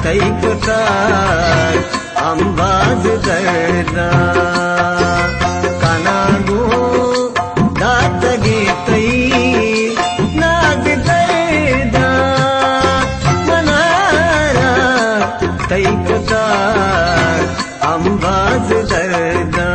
तैकुतार अंबाज दर्दा कानागो दातगे तै नाग दर्दा मनारा तैकुतार अंबाज दर्दा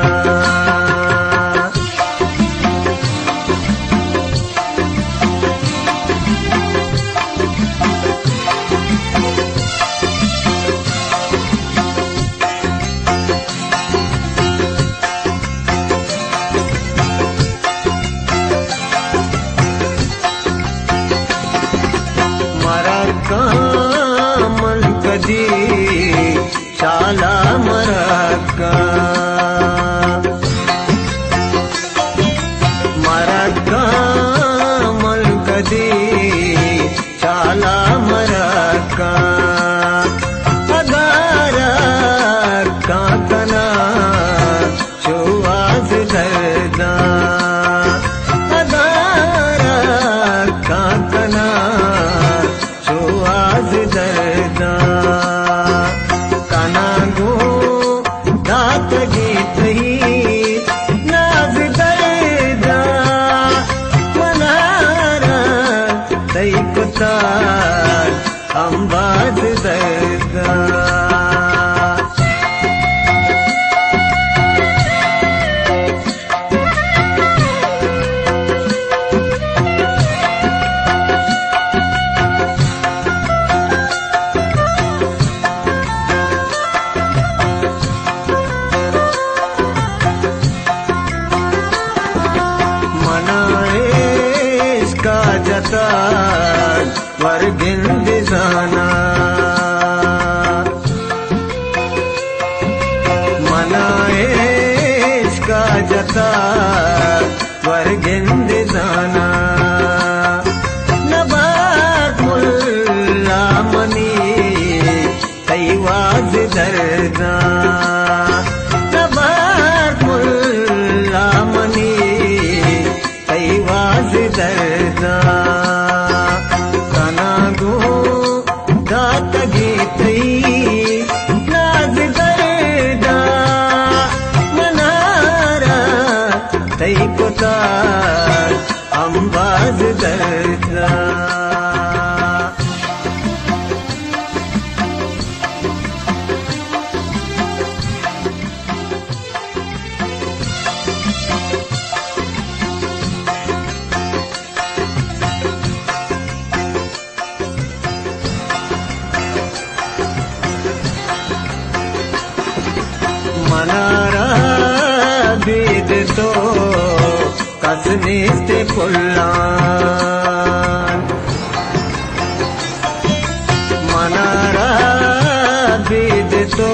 कामल कदी शाला मरक्का कामल कदी शाला मरक्का अगारा काकना शुआज दर्दा अगारा काकना आज दर्दा कानागो दात गीत नाज दर्दा मनारा तैकुतार अंबाज दर्दा वर्गिंद जाना मनाए इसका जता वर्गिंद जाना नबात मुल्ला मनी तैवाज दर्दा नबात मुल्ला मनी तैवाज दर्दा दात गीत नाज दर्दा मनारा तैकुतार अंबाज दर्दा मनारा बीद तो कसनीस्ते पुल्लान मनारा बीद तो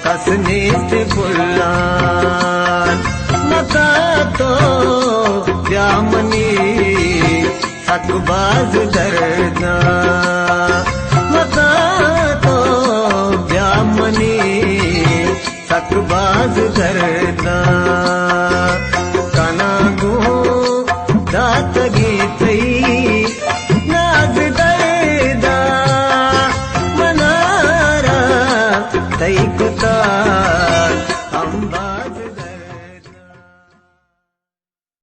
कसनीस्ते पुल्लान मका तो जामनी सकबाज दर्दा मका तो जामनी सकबाज दर्दा कानागो दात गीत नाज दर्दा मनारा तैकुतार अंबा